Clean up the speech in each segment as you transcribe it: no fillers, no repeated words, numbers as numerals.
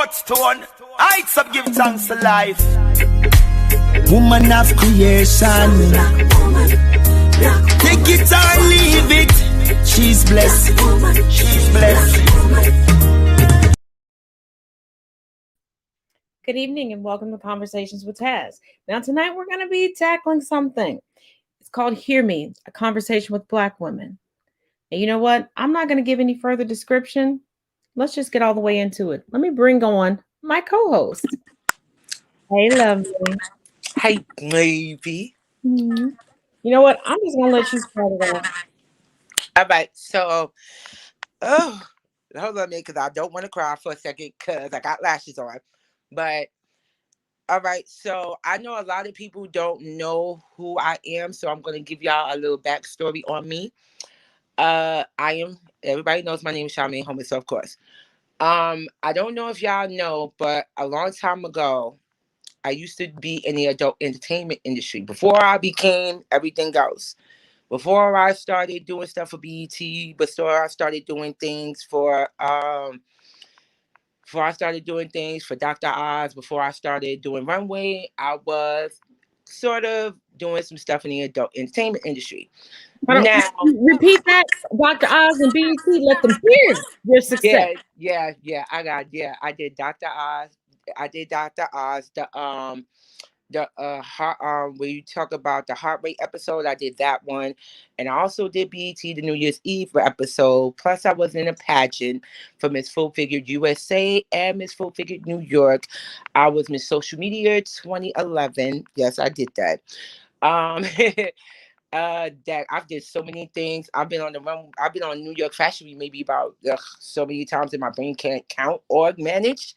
touchstone. Heights up, give thanks to life. Woman of creation. Take it or leave it. She's blessed. She's blessed. Good evening and welcome to Conversations with Taz. Now tonight we're going to be tackling something. It's called Hear Me, a conversation with Black women. And you know what? I'm not going to give any further description. Let's just get all the way into it. Let me bring on my co-host. Hey, lovely. Hey, maybe. You know what? I'm just going to let you start it off. All right, so, hold on a minute, because I don't want to cry for a second, because I got lashes on. But, all right, so I know a lot of people don't know who I am, so I'm going to give y'all a little backstory on me. Everybody knows my name is Charmaine Holmes, of course. I don't know if y'all know, but a long time ago, I used to be in the adult entertainment industry before I became everything else. Before I started doing stuff for BET, before I started doing things for Dr. Oz, before I started doing Runway, I was sort of doing some stuff in the adult entertainment industry. Now, repeat that, Dr. Oz and BET. Let them hear your success. I did Dr. Oz. I did Dr. Oz. Where you talk about the heart rate episode, I did that one, and I also did BET the New Year's Eve episode. Plus, I was in a pageant for Miss Full Figured USA and Miss Full Figured New York. I was Miss Social Media 2011. Yes, I did that. That I've did so many things. I've been on the run. I've been on New York Fashion Week maybe about so many times that my brain can't count or manage.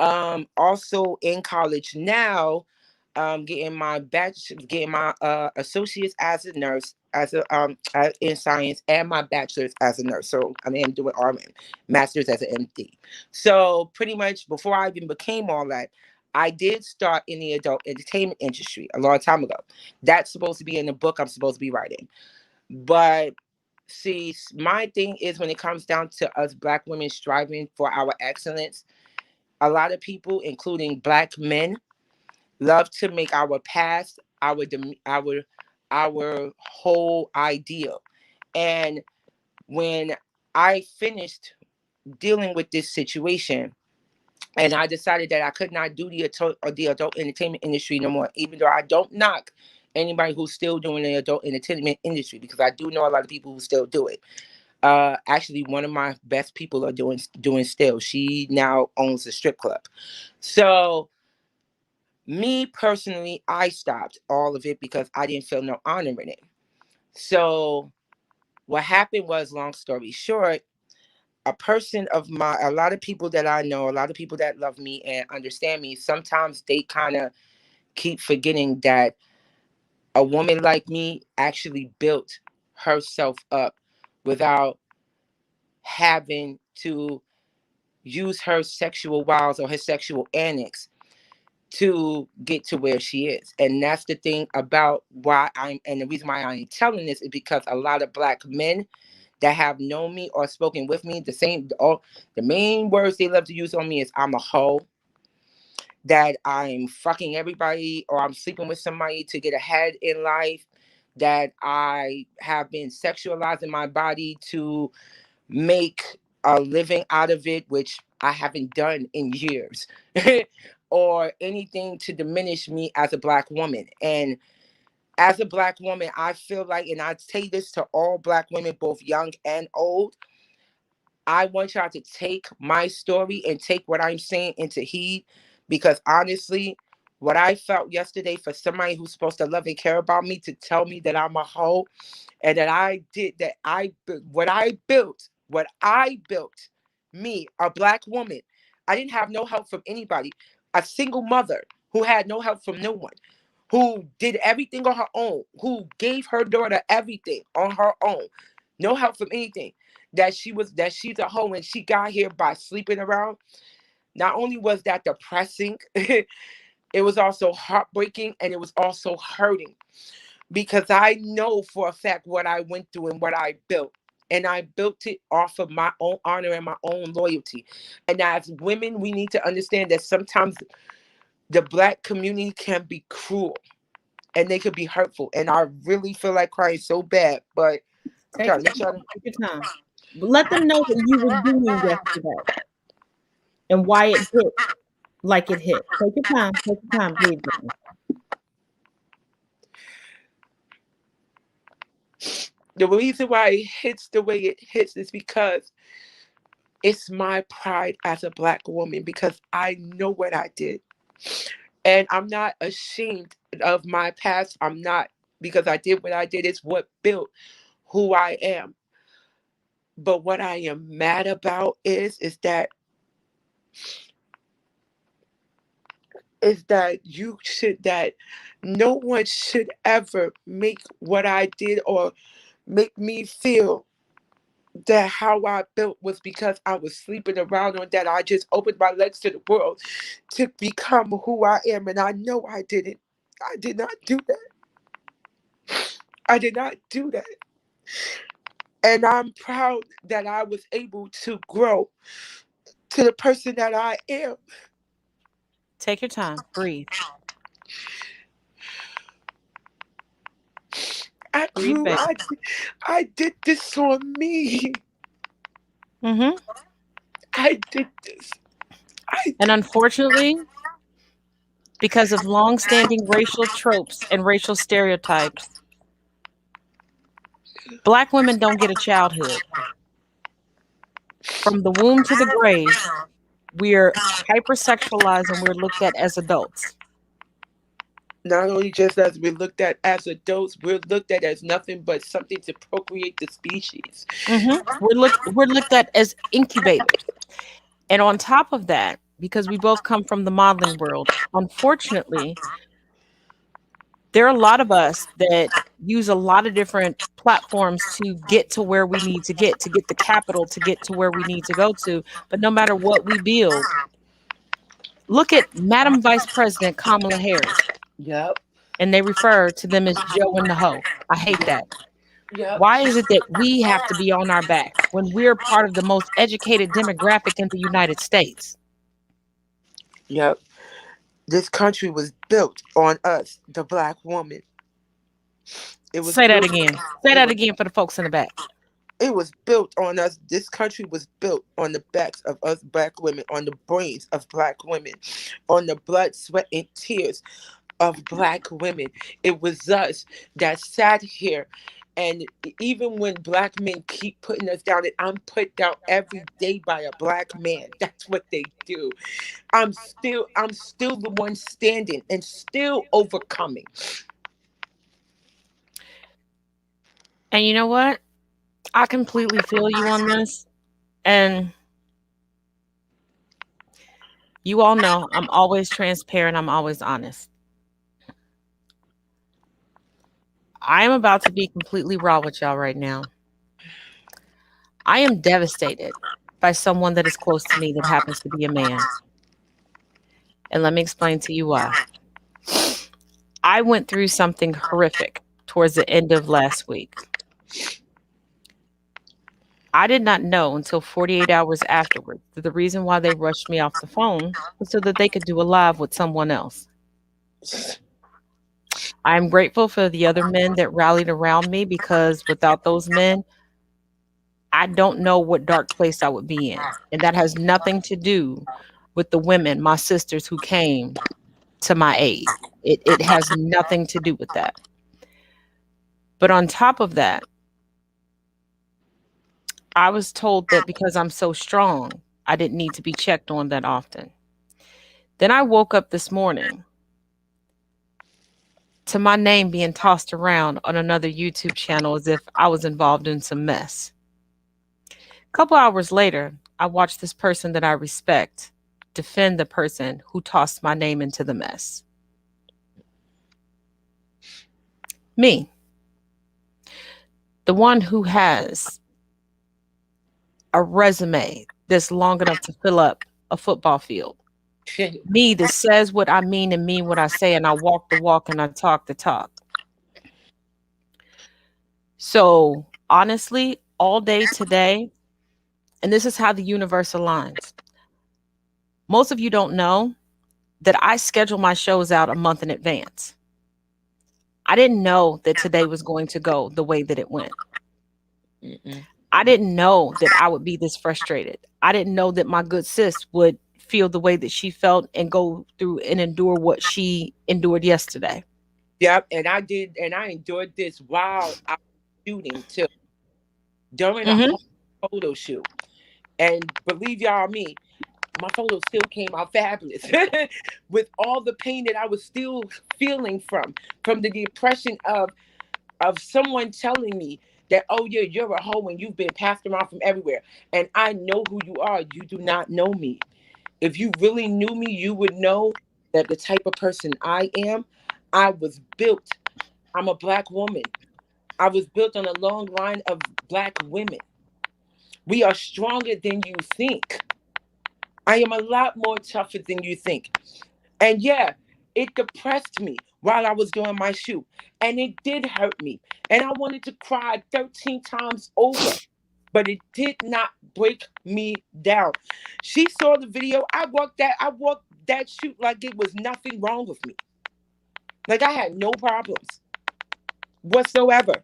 Also in college now, getting my associates as a nurse, in science, and my bachelor's as a nurse. So I mean, I'm doing RN, master's as an MD. So pretty much before I even became all that, I did start in the adult entertainment industry a long time ago. That's supposed to be in the book I'm supposed to be writing. But see, my thing is when it comes down to us Black women striving for our excellence, a lot of people, including Black men, love to make our past our whole ideal. And when I finished dealing with this situation, and I decided that I could not do the adult entertainment industry no more, even though I don't knock anybody who's still doing the adult entertainment industry, because I do know a lot of people who still do it. Actually, one of my best people are doing still. She now owns a strip club. So me personally, I stopped all of it because I didn't feel no honor in it. So what happened was, long story short, a lot of people that I know, a lot of people that love me and understand me, sometimes they kind of keep forgetting that a woman like me actually built herself up without having to use her sexual wiles or her sexual antics to get to where she is. And that's the thing about and the reason why I'm telling this is because a lot of Black men that have known me or spoken with me, the main words they love to use on me is I'm a hoe, that I'm fucking everybody or I'm sleeping with somebody to get ahead in life, that I have been sexualizing my body to make a living out of it, which I haven't done in years, or anything to diminish me as a Black woman. And as a Black woman, I feel like, and I say this to all Black women, both young and old, I want y'all to take my story and take what I'm saying into heed, because honestly, what I felt yesterday for somebody who's supposed to love and care about me to tell me that I'm a hoe and that what I built, me, a Black woman, I didn't have no help from anybody, a single mother who had no help from no one, who did everything on her own, who gave her daughter everything on her own, no help from anything, that she's a hoe and she got here by sleeping around. Not only was that depressing, it was also heartbreaking, and it was also hurting, because I know for a fact what I went through and what I built. And I built it off of my own honor and my own loyalty. And as women, we need to understand that sometimes the Black community can be cruel and they could be hurtful. And I really feel like crying so bad, but I'm trying to let y'all know. Take your time. Let them know what you were doing yesterday and why it hit like it hit. Take your time. Take your time. Breathe. The reason why it hits the way it hits is because it's my pride as a Black woman, because I know what I did. And I'm not ashamed of my past. I'm not, because I did what I did. It's what built who I am. But what I am mad about is that no one should ever make what I did or make me feel that how I built was because I was sleeping around, or that I just opened my legs to the world to become who I am. And I know I didn't. I did not do that. I did not do that. And I'm proud that I was able to grow to the person that I am. Take your time. Breathe. I grew. I did this on me. Mm-hmm. I did this. And unfortunately, because of long-standing racial tropes and racial stereotypes, Black women don't get a childhood. From the womb to the grave, we're hypersexualized and we're looked at as adults. Not only just as we're looked at as adults, we're looked at as nothing but something to procreate the species. Mm-hmm. We're looked at as incubators. And on top of that, because we both come from the modeling world, unfortunately, there are a lot of us that use a lot of different platforms to get to where we need to get the capital, to get to where we need to go to. But no matter what we build, look at Madam Vice President Kamala Harris. Yep. And they refer to them as Joe and the Ho. I hate that. Yep. Why is it that we have to be on our back when we're part of the most educated demographic in the United States? Yep. This country was built on us, the Black woman. Say that again. Say that again for the folks in the back. It was built on us. This country was built on the backs of us Black women, on the brains of Black women, on the blood, sweat, and tears of Black women. It was us that sat here. And even when Black men keep putting us down, and I'm put down every day by a Black man, that's what they do. I'm still the one standing and still overcoming. And you know what? I completely feel you on this. And you all know I'm always transparent. I'm always honest. I am about to be completely raw with y'all right now. I am devastated by someone that is close to me that happens to be a man. And let me explain to you why. I went through something horrific towards the end of last week. I did not know until 48 hours afterwards that the reason why they rushed me off the phone was so that they could do a live with someone else. I'm grateful for the other men that rallied around me, because without those men, I don't know what dark place I would be in. And that has nothing to do with the women, my sisters, who came to my aid. It has nothing to do with that. But on top of that, I was told that because I'm so strong, I didn't need to be checked on that often. Then I woke up this morning to my name being tossed around on another YouTube channel as if I was involved in some mess. A couple hours later, I watched this person that I respect defend the person who tossed my name into the mess. Me, the one who has a resume that's long enough to fill up a football field. Me that says what I mean and mean what I say, and I walk the walk and I talk the talk. So honestly, all day today, and this is how the universe aligns. Most of you don't know that I schedule my shows out a month in advance. I didn't know that today was going to go the way that it went. Mm-mm. I didn't know that I would be this frustrated. I didn't know that my good sis would feel the way that she felt and go through and endure what she endured yesterday. Yep, and I did, and I enjoyed this while I was shooting too, during a Hmm. whole photo shoot. And believe y'all me, my photo still came out fabulous with all the pain that I was still feeling from the depression of someone telling me that, oh yeah, you're a hoe and you've been passed around from everywhere. And I know who you are. You do not know me. If you really knew me, you would know that the type of person I am, I was built. I'm a black woman. I was built on a long line of black women. We are stronger than you think. I am a lot more tougher than you think. And yeah, it depressed me while I was doing my shoot. And it did hurt me. And I wanted to cry 13 times over. But it did not break me down. She saw the video. I walked that shoot like it was nothing wrong with me. Like I had no problems whatsoever.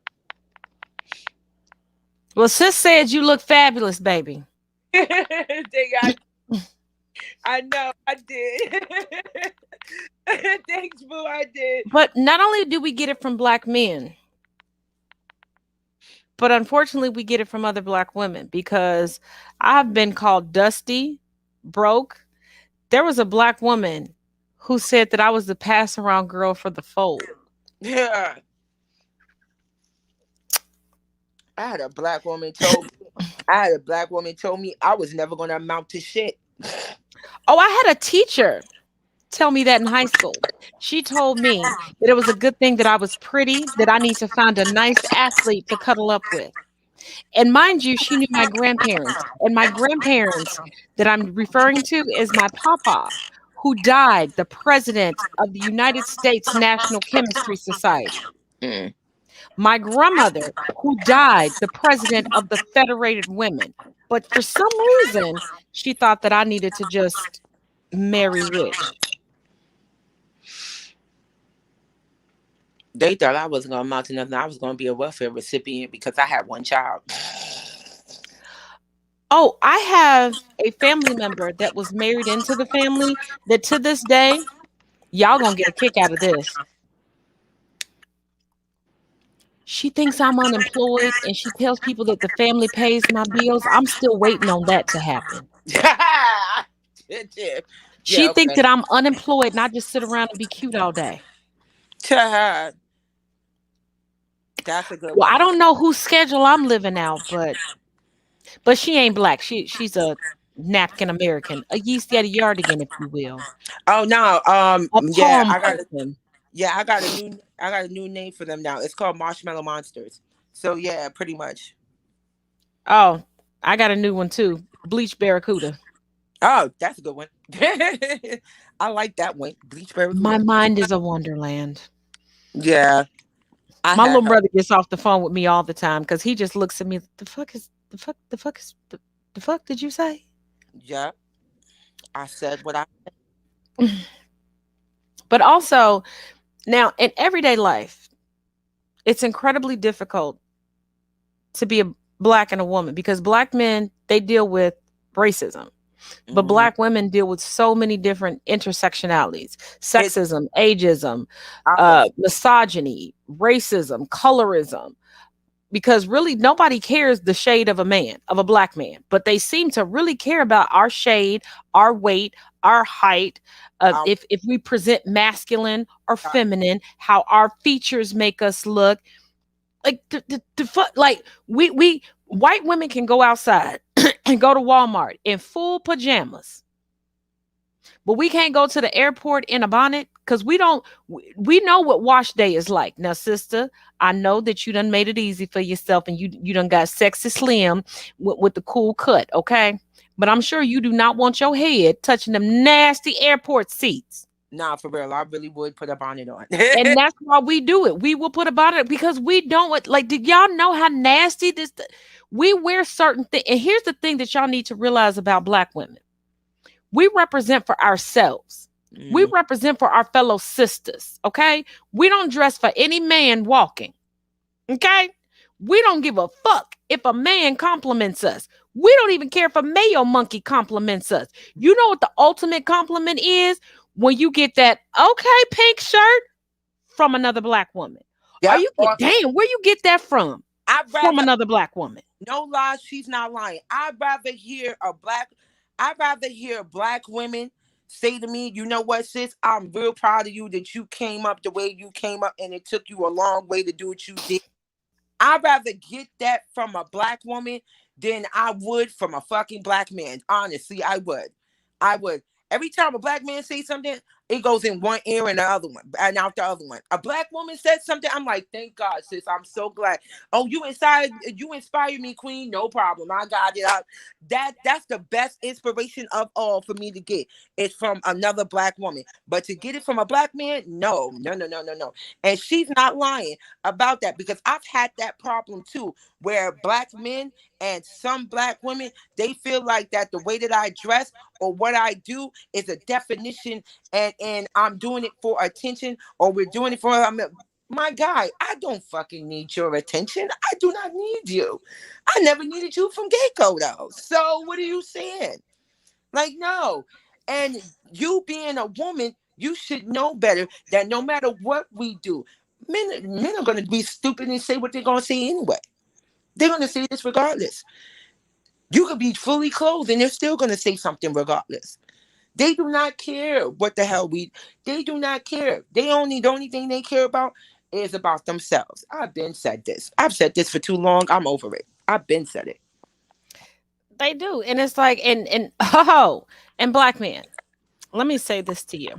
Well, sis said you look fabulous, baby. I know I did. Thanks, boo. I did. But not only do we get it from black men, but unfortunately we get it from other black women, because I've been called dusty, broke. There was a black woman who said that I was the pass around girl for the fold. Yeah. I had a black woman told me I was never gonna amount to shit. Oh, I had a teacher tell me that in high school. She told me that it was a good thing that I was pretty, that I need to find a nice athlete to cuddle up with. And mind you, she knew my grandparents. And my grandparents that I'm referring to is my papa, who died the president of the United States National Chemistry Society. Mm. My grandmother, who died the president of the Federated Women. But for some reason, she thought that I needed to just marry rich. They thought I wasn't gonna amount to nothing. I was gonna be a welfare recipient because I had one child. Oh, I have a family member that was married into the family that to this day, y'all gonna get a kick out of this. She thinks I'm unemployed and she tells people that the family pays my bills. I'm still waiting on that to happen. She thinks that I'm unemployed and I just sit around and be cute all day. That's a good Well, one. I don't know whose schedule I'm living out, but she ain't black. She's a napkin American, a yeast yet a yardigan, if you will. Oh no, A yeah, palm I got person. a new name for them now. It's called Marshmallow Monsters. So yeah, pretty much. Oh, I got a new one too. Bleach Barracuda. Oh, that's a good one. I like that one. Bleach Barracuda. My mind is a wonderland. Yeah. My little brother gets off the phone with me all the time because he just looks at me. The fuck did you say? Yeah. I said what I But also, now in everyday life, it's incredibly difficult to be a black and a woman because black men, they deal with racism. But black women deal with so many different intersectionalities: sexism, ageism, misogyny, racism, colorism. Because really nobody cares the shade of a man, of a black man, but they seem to really care about our shade, our weight, our height, if we present masculine or feminine, how our features make us look. Like like we white women can go outside and go to Walmart in full pajamas, but we can't go to the airport in a bonnet because we know what wash day is like. Now, sister, I know that you done made it easy for yourself and you done got sexy slim with the cool cut, okay? But I'm sure you do not want your head touching them nasty airport seats. Nah, for real, I really would put a bonnet on. And that's why we do it. We will put a bonnet because we don't like. Did y'all know how nasty this? We wear certain things. And here's the thing that y'all need to realize about Black women. We represent for ourselves. We represent for our fellow sisters. Okay. We don't dress for any man walking. Okay. We don't give a fuck if a man compliments us. We don't even care if a male monkey compliments us. You know what the ultimate compliment is? When you get that, okay, pink shirt from another Black woman. Yeah. Damn, where you get that from? From another Black woman. No lies, she's not lying. I'd rather hear Black women say to me, you know what, sis, I'm real proud of you that you came up the way you came up, and it took you a long way to do what you did. I'd rather get that from a Black woman than I would from a fucking Black man. Honestly, I would. Every time a Black man says something, it goes in one ear and the other one, and out the other one. A Black woman said something, I'm like, thank God, sis. I'm so glad. Oh, you inspired me, queen. No problem. I got it. That's the best inspiration of all for me to get. It's from another Black woman. But to get it from a Black man, no. And she's not lying about that, because I've had that problem too, where Black men and some Black women, they feel like that the way that I dress or what I do is a definition, and I'm doing it for attention, or we're doing it for my guy. I don't fucking need your attention. I do not need you. I never needed you from get-go though. So what are you saying? Like, no. And you being a woman, you should know better that no matter what we do, men are going to be stupid and say what they're going to say anyway. They're going to say this regardless. You could be fully clothed and they're still going to say something regardless. They do not care what the hell they do not care. The only thing they care about is about themselves. I've been said this. I've said this for too long. I'm over it. I've been said it. They do. And it's like, and Black men, let me say this to you.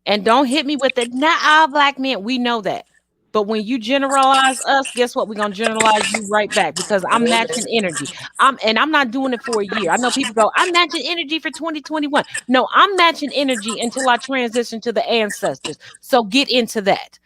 And don't hit me with it. Not all Black men. We know that. But when you generalize us, guess what? We're going to generalize you right back, because I'm matching energy. I'm not doing it for a year. I know people go, I'm matching energy for 2021. No, I'm matching energy until I transition to the ancestors. So get into that.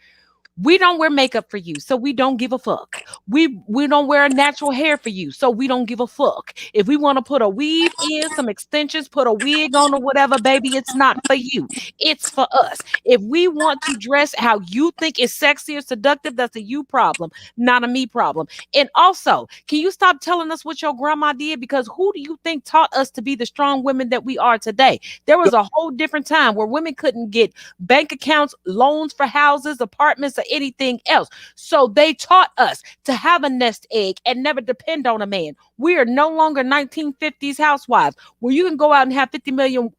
We don't wear makeup for you, so we don't give a fuck. We don't wear natural hair for you, so we don't give a fuck. If we want to put a weave in, some extensions, put a wig on or whatever, baby, it's not for you. It's for us. If we want to dress how you think is sexy or seductive, that's a you problem, not a me problem. And also, can you stop telling us what your grandma did? Because who do you think taught us to be the strong women that we are today? There was a whole different time where women couldn't get bank accounts, loans for houses, apartments, or anything else. So they taught us to have a nest egg and never depend on a man. We are no longer 1950s housewives where you can go out and have 50 million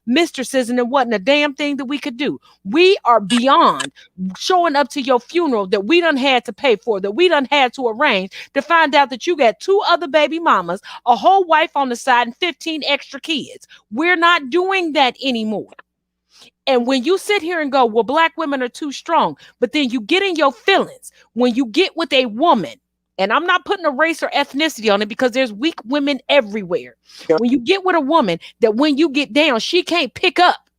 mistresses and it wasn't a damn thing that we could do. We are beyond showing up to your funeral that we done had to pay for, that we done had to arrange, to find out that you got 2 other baby mamas, a whole wife on the side, and 15 extra kids. We're not doing that anymore. And when you sit here and go, well, Black women are too strong, but then you get in your feelings when you get with a woman, and I'm not putting a race or ethnicity on it because there's weak women everywhere. Yep. When you get with a woman that when you get down, she can't pick up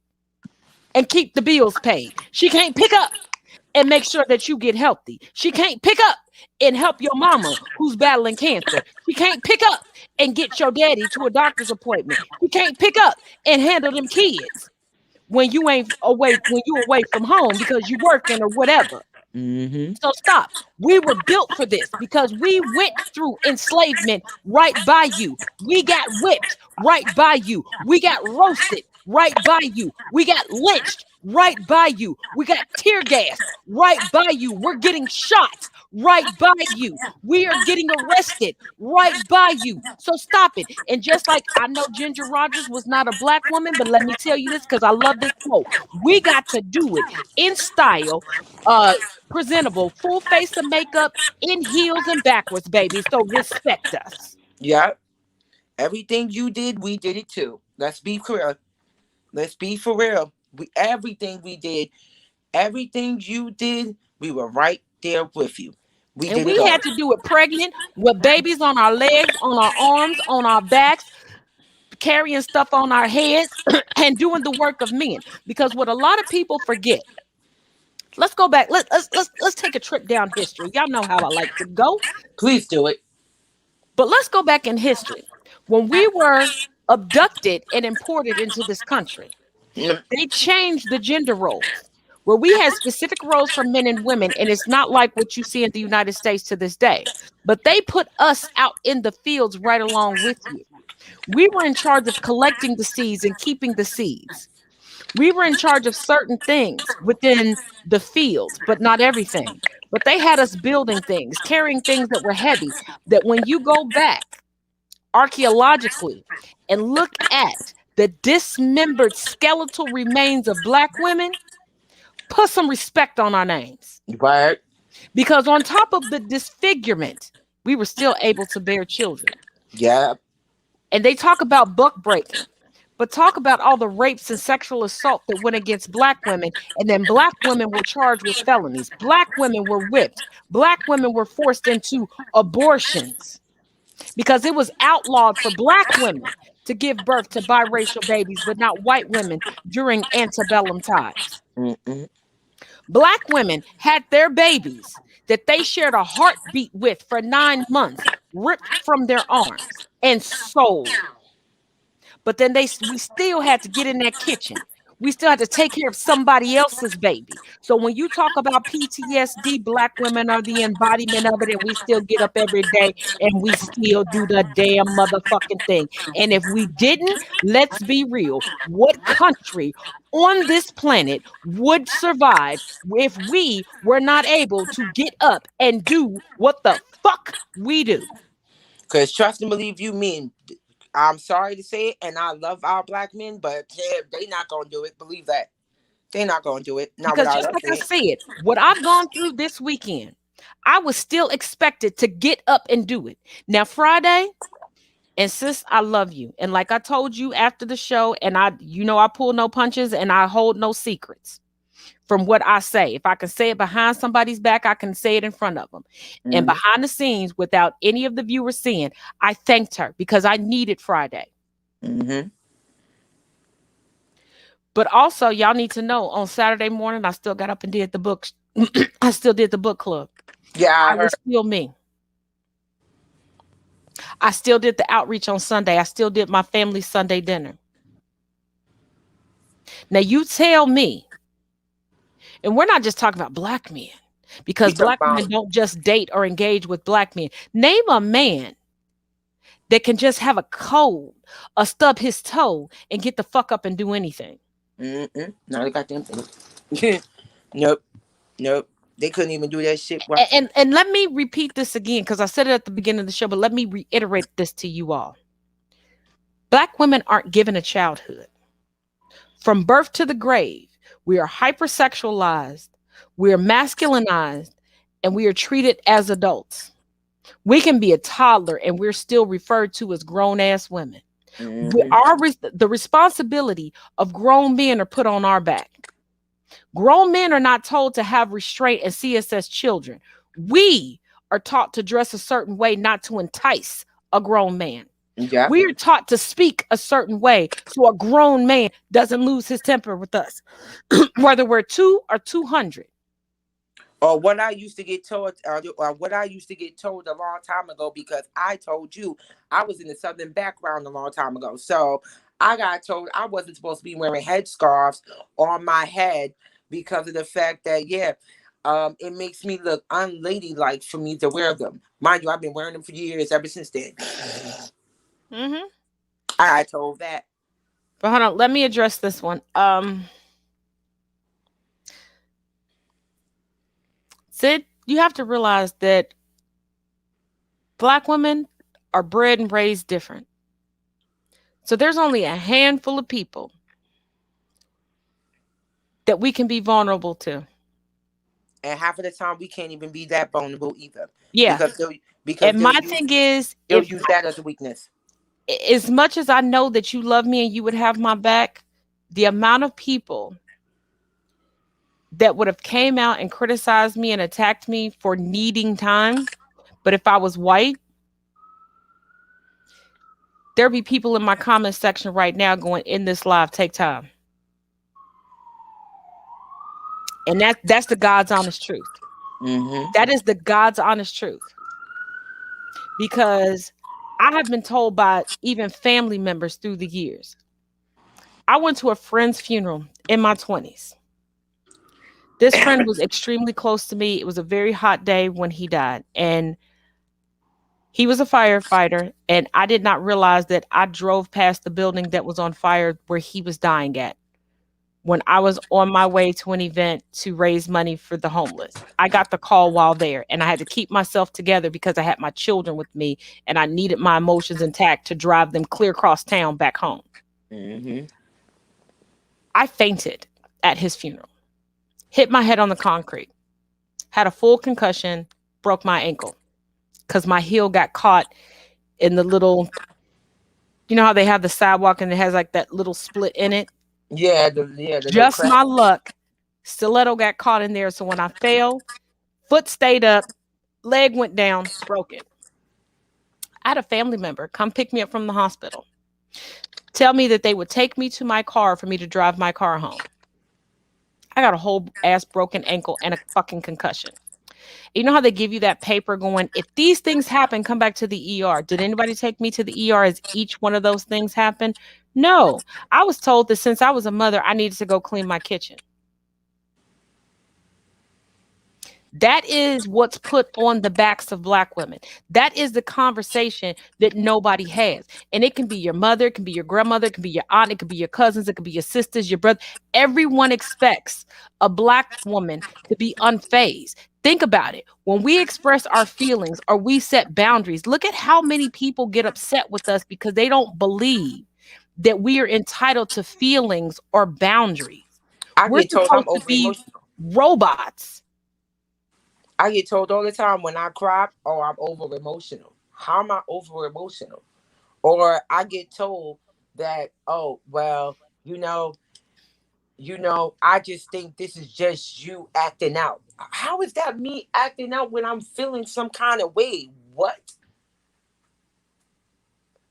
and keep the bills paid. She can't pick up and make sure that you get healthy. She can't pick up and help your mama who's battling cancer. She can't pick up and get your daddy to a doctor's appointment. She can't pick up and handle them kids when you away from home because you working or whatever. Mm-hmm. So stop. We were built for this because we went through enslavement right by you. We got whipped right by you. We got roasted right by you. We got lynched right by you. We got tear gas right by you. We're getting shot right by you. We are getting arrested right by you. So stop it. And just like I know Ginger Rogers was not a Black woman, but let me tell you this because I love this quote. We got to do it in style, presentable, full face of makeup, in heels and backwards, baby. So respect us. Yeah. Everything you did, we did it too. Let's be clear. Let's be for real. Everything we did, everything you did, we were right there with you. We had to do it pregnant, with babies on our legs, on our arms, on our backs, carrying stuff on our heads, and doing the work of men. Because what a lot of people forget. Let's go back. Let's take a trip down history. Y'all know how I like to go. Please do it. But let's go back in history. When we were abducted and imported into this country, they changed the gender roles where we had specific roles for men and women. And it's not like what you see in the United States to this day, but they put us out in the fields right along with you. We were in charge of collecting the seeds and keeping the seeds. We were in charge of certain things within the fields, but not everything. But they had us building things, carrying things that were heavy, that when you go back archaeologically and look at the dismembered skeletal remains of Black women, put some respect on our names. Right. Because on top of the disfigurement, we were still able to bear children. Yeah. And they talk about buck breaking, but talk about all the rapes and sexual assault that went against Black women. And then Black women were charged with felonies. Black women were whipped. Black women were forced into abortions because it was outlawed for Black women to give birth to biracial babies, but not white women during antebellum times. Mm-mm. Black women had their babies that they shared a heartbeat with for 9 months ripped from their arms and sold. But then we still had to get in that kitchen. We still had to take care of somebody else's baby. So when you talk about PTSD, Black women are the embodiment of it, and we still get up every day and we still do the damn motherfucking thing. And if we didn't, let's be real. What country on this planet would survive if we were not able to get up and do what the fuck we do? Because trust and believe you, mean. I'm sorry to say it, and I love our Black men, but they not gonna do it. Believe that. They're not gonna do it. Not because just like I said, what I've gone through this weekend, I was still expected to get up and do it. Now, Friday, and sis, I love you. And like I told you after the show, and I pull no punches and I hold no secrets from what I say. If I can say it behind somebody's back, I can say it in front of them. Mm-hmm. And behind the scenes, without any of the viewers seeing, I thanked her because I needed Friday. Mm-hmm. But also, y'all need to know, on Saturday morning, I still got up and did the book. I still did the book club. Yeah, I was still me. I still did the outreach on Sunday. I still did my family Sunday dinner. Now, you tell me, and we're not just talking about Black men, because Black men don't just date or engage with Black men. Name a man that can just have a cold, or stub his toe, and get the fuck up and do anything. Mm-mm. No, they got them things. Nope. They couldn't even do that shit. And let me repeat this again, because I said it at the beginning of the show, but let me reiterate this to you all. Black women aren't given a childhood. From birth to the grave, we are hypersexualized, we are masculinized, and we are treated as adults. We can be a toddler and we're still referred to as grown-ass women. Mm-hmm. The responsibility of grown men are put on our back. Grown men are not told to have restraint and see us as children. We are taught to dress a certain way, not to entice a grown man. Yeah. We are taught to speak a certain way so a grown man doesn't lose his temper with us, whether we're 2 or 200. Or what I used to get told, a long time ago, because I told you I was in the Southern background a long time ago. So I got told I wasn't supposed to be wearing headscarves on my head because of the fact that, it makes me look unladylike for me to wear them. Mind you, I've been wearing them for years, ever since then. Mm-hmm. I told that. But hold on, let me address this one. Sid, you have to realize that Black women are bred and raised different. So there's only a handful of people that we can be vulnerable to. And half of the time, we can't even be that vulnerable either. Yeah. Because my thing is, they'll use that as a weakness. As much as I know that you love me and you would have my back, the amount of people that would have came out and criticized me and attacked me for needing time, but if I was white, there'd be people in my comment section right now going, in this live, take time. And that's the God's honest truth. Mm-hmm. That is the God's honest truth. Because I have been told by even family members through the years. I went to a friend's funeral in my 20s. This friend was extremely close to me. It was a very hot day when he died. And he was a firefighter. And I did not realize that I drove past the building that was on fire where he was dying at when I was on my way to an event to raise money for the homeless. I got the call while there, and I had to keep myself together because I had my children with me and I needed my emotions intact to drive them clear across town back home. Mm-hmm. I fainted at his funeral, hit my head on the concrete, had a full concussion, broke my ankle because my heel got caught in the little, you know how they have the sidewalk and it has like that little split in it? Yeah, Just my luck. Stiletto got caught in there. So when I fell, foot stayed up, leg went down, broke it. I had a family member come pick me up from the hospital, tell me that they would take me to my car for me to drive my car home. I got a whole ass broken ankle and a fucking concussion. You know how they give you that paper going, if these things happen, come back to the ER. Did anybody take me to the ER as each one of those things happened? No. I was told that since I was a mother, I needed to go clean my kitchen. That is what's put on the backs of Black women. That is the conversation that nobody has. And it can be your mother, it can be your grandmother, it can be your aunt, it can be your cousins, it can be your sisters, your brother. Everyone expects a Black woman to be unfazed. Think about it. When we express our feelings or we set boundaries, look at how many people get upset with us because they don't believe that we are entitled to feelings or boundaries. We're supposed to be robots. I get told all the time when I cry, oh, I'm over emotional. How am I over emotional? Or I get told that, oh, well, you know, I just think this is just you acting out. How is that me acting out when I'm feeling some kind of way? What?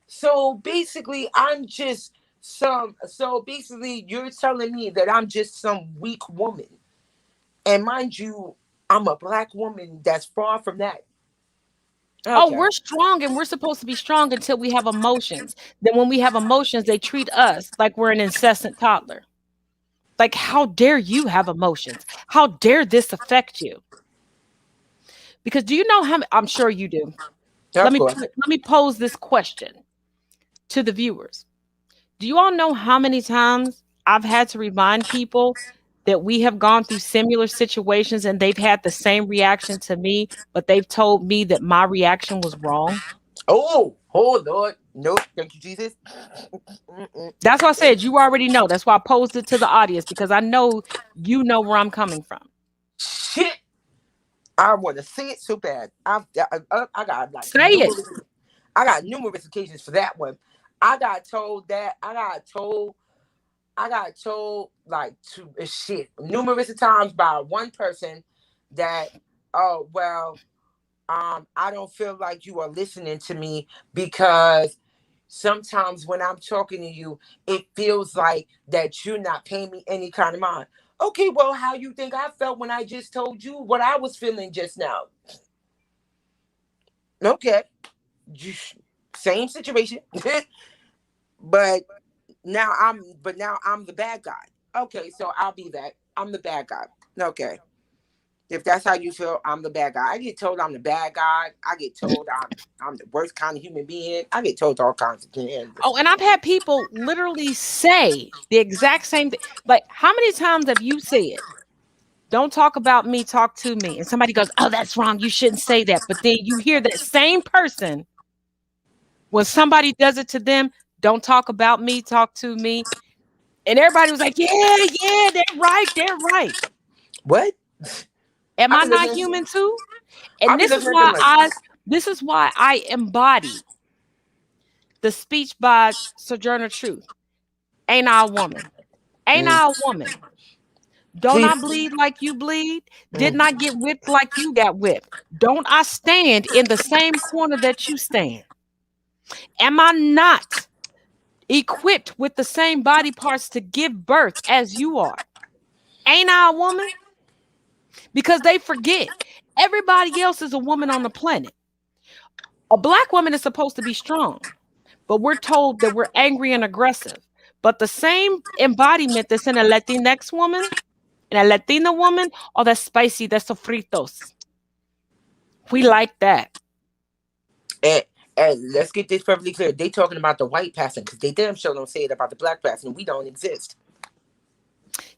So basically, you're telling me that I'm just some weak woman. And mind you, I'm a Black woman that's far from that. Okay. Oh, we're strong and we're supposed to be strong until we have emotions. Then when we have emotions, they treat us like we're an incessant toddler. Like, how dare you have emotions? How dare this affect you? Because do you know how, I'm sure you do. Let me pose this question to the viewers. Do you all know how many times I've had to remind people that we have gone through similar situations and they've had the same reaction to me, but they've told me that my reaction was wrong? Oh Lord. No, thank you, Jesus. That's why I said you already know. That's why I posed it to the audience, because I know you know where I'm coming from. Shit. I want to say it so bad. I got like say it. I got numerous occasions for that one. I got told like numerous times by one person that, oh, well, I don't feel like you are listening to me because sometimes when I'm talking to you, it feels like that you're not paying me any kind of mind. Okay, well, how you think I felt when I just told you what I was feeling just now? Okay, same situation, but now I'm the bad guy. Okay, so I'll be that. I'm the bad guy. Okay. If that's how you feel, I'm the bad guy. I get told I'm the bad guy. I get told I'm the worst kind of human being. I get told all kinds of things. Oh, and I've had people literally say the exact same thing. Like, how many times have you said, don't talk about me, talk to me? And somebody goes, oh, that's wrong. You shouldn't say that. But then you hear that same person, when somebody does it to them, don't talk about me, talk to me. And everybody was like, yeah, they're right. What? Am I not human too? And this is why I embody the speech by Sojourner Truth. Ain't I a woman? Ain't I a woman? Don't I bleed like you bleed? Didn't I get whipped like you got whipped? Don't I stand in the same corner that you stand? Am I not equipped with the same body parts to give birth as you are? Ain't I a woman? Because they forget everybody else is a woman on the planet. A black woman is supposed to be strong, but we're told that we're angry and aggressive. But the same embodiment that's in a Latinx woman and a Latina woman, oh, that's spicy, that's sofritos. We like that. And let's get this perfectly clear. They talking about the white person because they damn sure don't say it about the black person. We don't exist.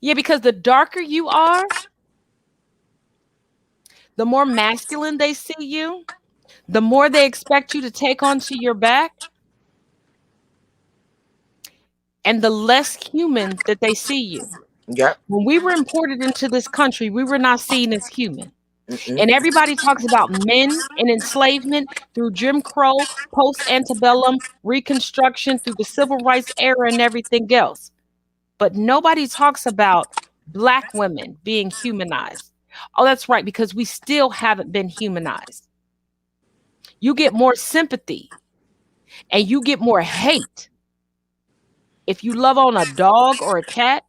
Yeah, because the darker you are, the more masculine they see you, the more they expect you to take onto your back, and the less human that they see you. Yep. When we were imported into this country, we were not seen as human. Mm-mm. And everybody talks about men and enslavement through Jim Crow, post-antebellum, Reconstruction, through the Civil Rights era and everything else. But nobody talks about black women being humanized. Oh, that's right, because we still haven't been humanized. You get more sympathy and you get more hate if you love on a dog or a cat,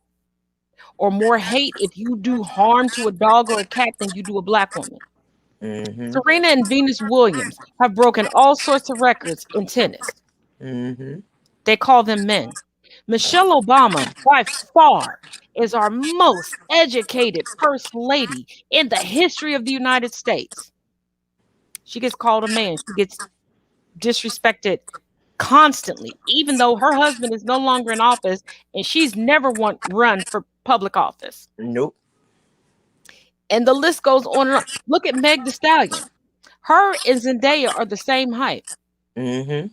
or more hate if you do harm to a dog or a cat than you do a black woman. Mm-hmm. Serena and Venus Williams have broken all sorts of records in tennis. Mm-hmm. They call them men. Michelle Obama, by far, is our most educated first lady in the history of the United States. She gets called a man. She gets disrespected constantly, even though her husband is no longer in office and she's never run for public office. Nope. And the list goes on and on. Look at Meg Thee Stallion. Her and Zendaya are the same height. Mm-hmm.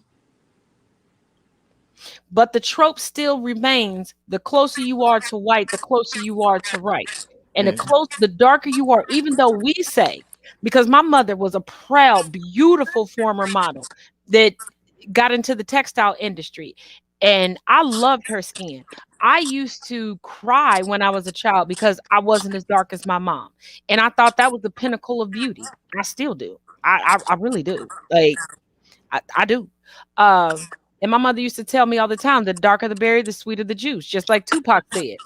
But the trope still remains: the closer you are to white, the closer you are to right. And the darker you are, even though we say, because my mother was a proud, beautiful former model that got into the textile industry, and I loved her skin. I used to cry when I was a child because I wasn't as dark as my mom, and I thought that was the pinnacle of beauty. I still do. I really do. Like I do. And my mother used to tell me all the time, the darker the berry, the sweeter the juice, just like Tupac said.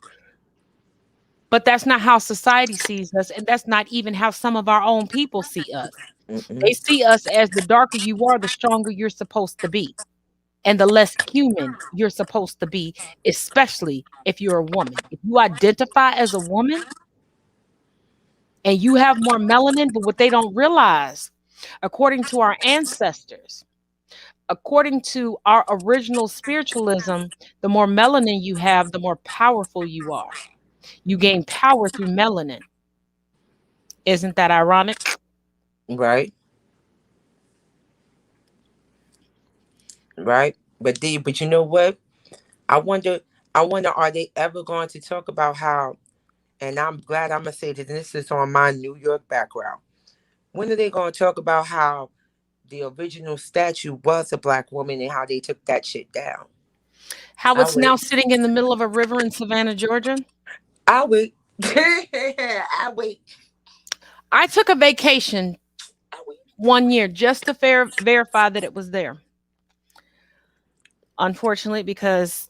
But that's not how society sees us, and that's not even how some of our own people see us. Mm-mm. They see us as the darker you are, the stronger you're supposed to be, and the less human you're supposed to be, especially if you're a woman. If you identify as a woman and you have more melanin, but what they don't realize, according to our ancestors, according to our original spiritualism, the more melanin you have, the more powerful you are. You gain power through melanin. Isn't that ironic? Right. Right. But you know what? I wonder, are they ever going to talk about how, and I'm glad I'm gonna say that this is on my New York background. When are they going to talk about how the original statue was a black woman and how they took that shit down? How it's now sitting in the middle of a river in Savannah, Georgia? I'll wait. I'll wait. I took a vacation 1 year just to verify that it was there. Unfortunately, because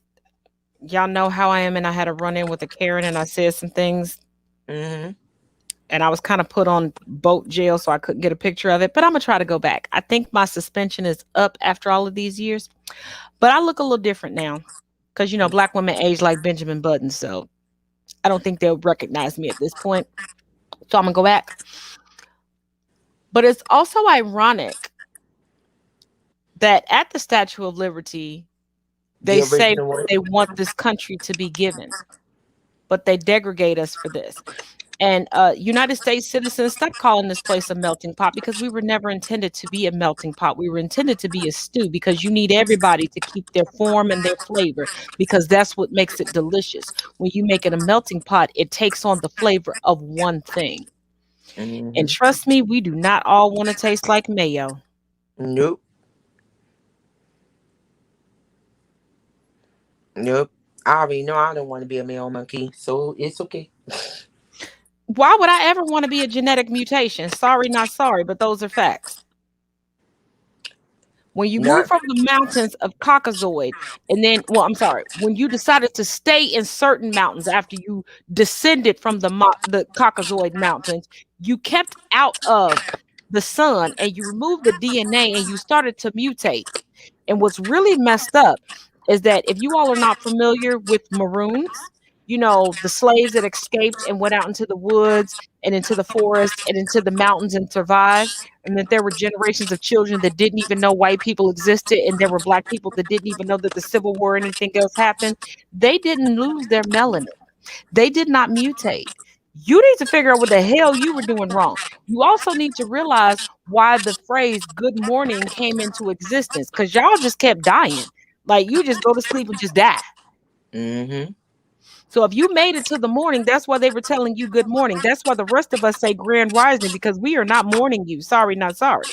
y'all know how I am, and I had a run-in with a Karen, and I said some things. Mm-hmm. And I was kind of put on boat jail, so I couldn't get a picture of it. But I'm going to try to go back. I think my suspension is up after all of these years. But I look a little different now because, you know, black women age like Benjamin Button. So I don't think they'll recognize me at this point. So I'm going to go back. But it's also ironic that at the Statue of Liberty, they say they want this country to be given, but they degrade us for this. And United States citizens, stop calling this place a melting pot, because we were never intended to be a melting pot. We were intended to be a stew, because you need everybody to keep their form and their flavor, because that's what makes it delicious. When you make it a melting pot, it takes on the flavor of one thing. Mm-hmm. And trust me, we do not all want to taste like mayo. Nope. Nope. I already know I don't want to be a male monkey, so it's okay. Why would I ever want to be a genetic mutation? Sorry, not sorry, but those are facts. When you move from the mountains of Caucasoid, and then, when you decided to stay in certain mountains after you descended from the Caucasoid mountains, you kept out of the sun and you removed the DNA and you started to mutate. And what's really messed up is that if you all are not familiar with Maroons, you know, the slaves that escaped and went out into the woods and into the forest and into the mountains and survived, and that there were generations of children that didn't even know white people existed, and there were black people that didn't even know that the Civil War or anything else happened. They didn't lose their melanin. They did not mutate. You need to figure out what the hell you were doing wrong. You also need to realize why the phrase good morning came into existence, because y'all just kept dying. Like, you just go to sleep and just die. Mm-hmm. So if you made it to the morning, that's why they were telling you good morning. That's why the rest of us say grand rising, because we are not mourning you. Sorry, not sorry.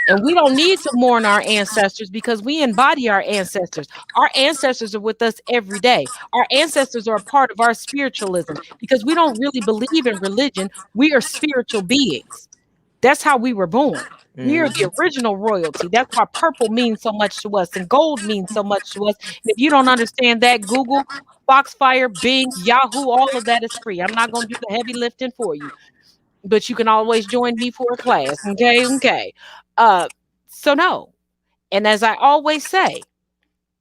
And we don't need to mourn our ancestors because we embody our ancestors. Our ancestors are with us every day. Our ancestors are a part of our spiritualism because we don't really believe in religion. We are spiritual beings. That's how we were born. We are the original royalty. That's why purple means so much to us and gold means so much to us. And if you don't understand that, Google, Foxfire, Bing, Yahoo, all of that is free. I'm not going to do the heavy lifting for you, but you can always join me for a class. Okay. So no. And as I always say,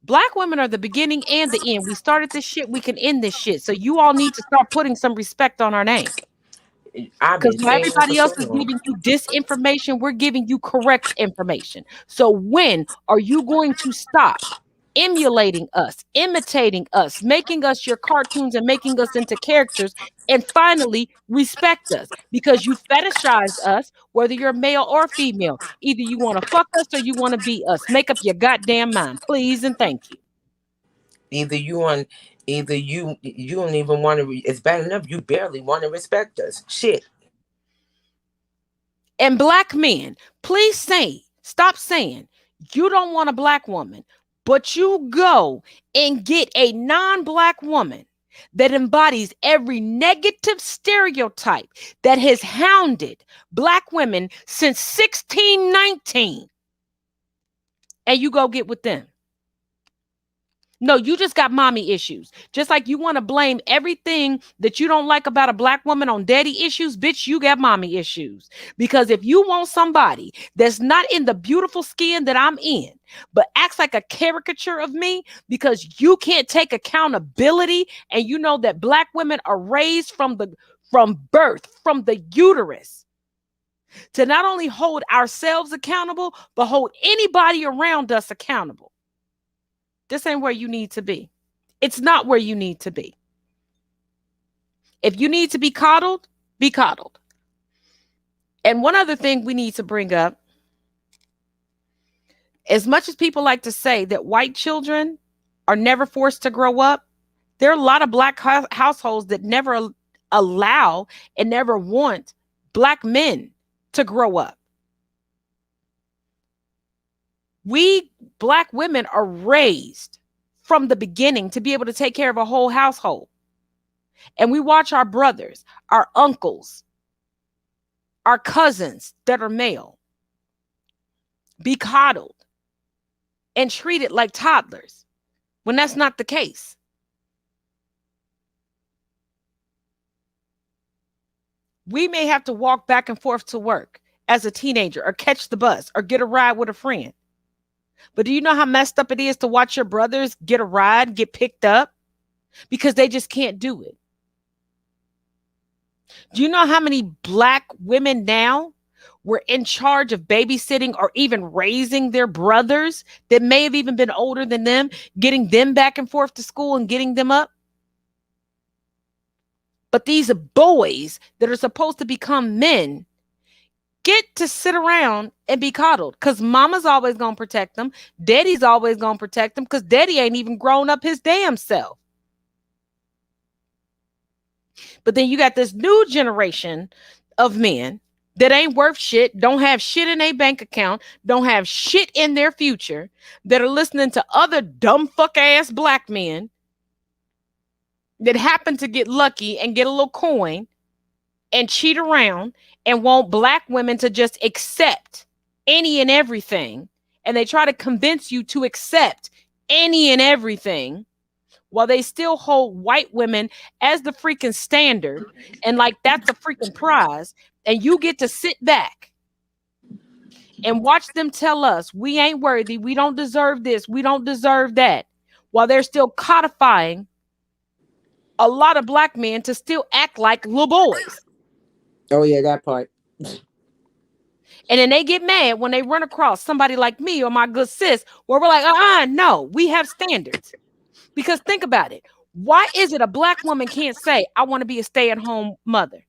Black women are the beginning and the end. We started this shit. We can end this shit. So you all need to start putting some respect on our name. Because while everybody else is giving you disinformation, we're giving you correct information. So when are you going to stop emulating us, imitating us, making us your cartoons and making us into characters, and finally respect us? Because you fetishize us, whether you're male or female. Either you want to fuck us or you want to be us. Make up your goddamn mind, please and thank you. Either you don't even want to. It's bad enough you barely want to respect us. Shit. And Black men, please stop saying you don't want a Black woman, but you go and get a non-Black woman that embodies every negative stereotype that has hounded Black women since 1619, and you go get with them. No, you just got mommy issues. Just like you want to blame everything that you don't like about a Black woman on daddy issues, bitch, you got mommy issues. Because if you want somebody that's not in the beautiful skin that I'm in, but acts like a caricature of me because you can't take accountability, and you know that Black women are raised from birth, from the uterus, to not only hold ourselves accountable, but hold anybody around us accountable. This ain't where you need to be. It's not where you need to be. If you need to be coddled, be coddled. And one other thing we need to bring up, as much as people like to say that white children are never forced to grow up, there are a lot of Black households that never allow and never want Black men to grow up. We Black women are raised from the beginning to be able to take care of a whole household. And we watch our brothers, our uncles, our cousins that are male be coddled and treated like toddlers when that's not the case. We may have to walk back and forth to work as a teenager or catch the bus or get a ride with a friend. But do you know how messed up it is to watch your brothers get a ride, get picked up, because they just can't do it? Do you know how many Black women now were in charge of babysitting or even raising their brothers that may have even been older than them, getting them back and forth to school and getting them up? But these boys that are supposed to become men get to sit around and be coddled because mama's always going to protect them. Daddy's always going to protect them because daddy ain't even grown up his damn self. But then you got this new generation of men that ain't worth shit, don't have shit in their bank account, don't have shit in their future, that are listening to other dumb fuck ass Black men that happen to get lucky and get a little coin and cheat around and want Black women to just accept any and everything. And they try to convince you to accept any and everything while they still hold white women as the freaking standard. And like, that's a freaking prize. And you get to sit back and watch them tell us we ain't worthy, we don't deserve this, we don't deserve that, while they're still codifying a lot of black men to still act like little boys. Oh yeah, that part. And then they get mad when they run across somebody like me or my good sis, where we're like, no, we have standards. Because think about it. Why is it a black woman can't say, I want to be a stay-at-home mother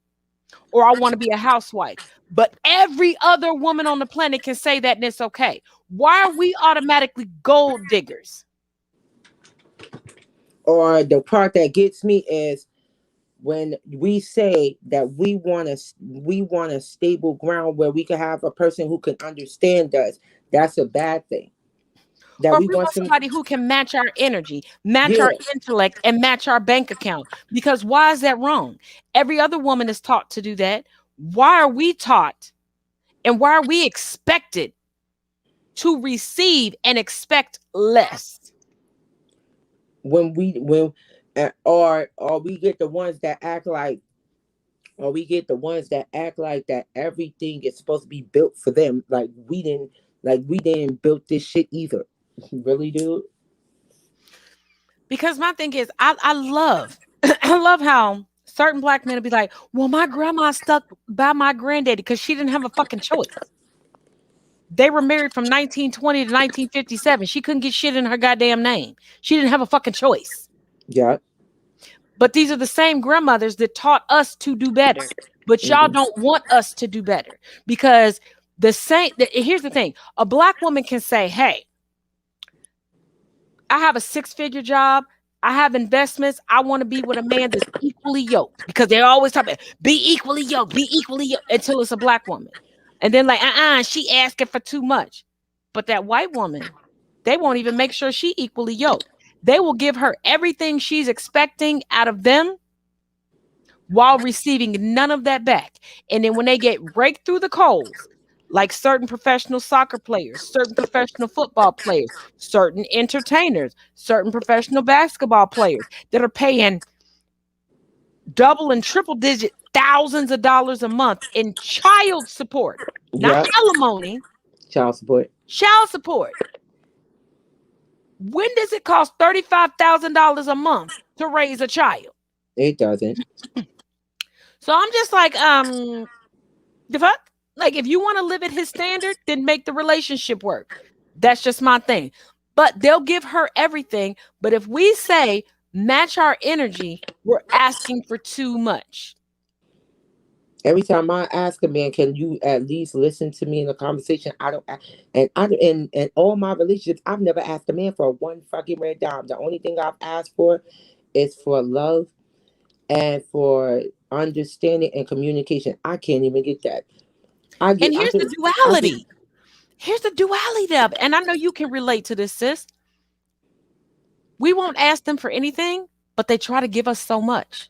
or I want to be a housewife, but every other woman on the planet can say that and it's okay? Why are we automatically gold diggers? Or the part that gets me is when we say that we want a stable ground where we can have a person who can understand us. That's a bad thing. That or we want somebody who can match our energy, match our intellect, and match our bank account. Because why is that wrong? Every other woman is taught to do that. Why are we taught and why are we expected to receive and expect less? Or we get the ones that act like, that everything is supposed to be built for them. Like we didn't build this shit either. Really, dude? Because my thing is, I love how certain black men will be like, well, my grandma stuck by my granddaddy because she didn't have a fucking choice. They were married from 1920 to 1957. She couldn't get shit in her goddamn name. She didn't have a fucking choice. Yeah. But these are the same grandmothers that taught us to do better. But y'all don't want us to do better. Because here's the thing. A black woman can say, hey, I have a 6-figure job. I have investments. I want to be with a man that's equally yoked. Because they're always talking about be equally yoked until it's a black woman. And then like, she asking for too much. But that white woman, they won't even make sure she equally yoked. They will give her everything she's expecting out of them while receiving none of that back. And then when they get raked through the coals, like certain professional soccer players, certain professional football players, certain entertainers, certain professional basketball players that are paying double and triple digit thousands of dollars a month in child support, not alimony, child support. When does it cost $35,000 a month to raise a child? It doesn't. So I'm just like, the fuck? Like, if you want to live at his standard, then make the relationship work. That's just my thing. But they'll give her everything. But if we say match our energy, we're asking for too much. Every time I ask a man, can you at least listen to me in a conversation? In all my relationships, I've never asked a man for one fucking red dime. The only thing I've asked for is for love and for understanding and communication. I can't even get that. Here's the duality. Here's the duality of it. And I know you can relate to this, sis. We won't ask them for anything, but they try to give us so much.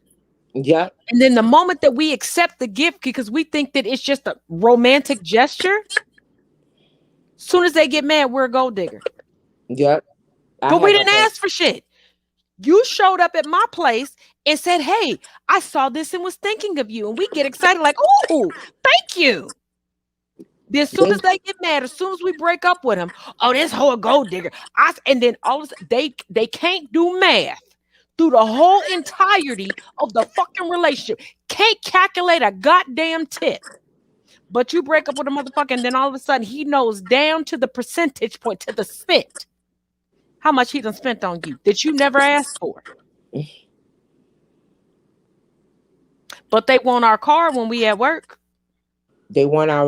Yeah. And then the moment that we accept the gift because we think that it's just a romantic gesture, soon as they get mad, we're a gold digger. Yep. But we didn't ask for shit. You showed up at my place and said, hey, I saw this and was thinking of you. And we get excited like, oh, thank you. Then as soon as they get mad, as soon as we break up with them, oh, this whole gold digger. And then all of a sudden, they can't do math through the whole entirety of the fucking relationship. Can't calculate a goddamn tip. But you break up with a motherfucker, and then all of a sudden he knows down to the percentage point, to the spent, how much he done spent on you that you never asked for. But they want our car when we at work. They want our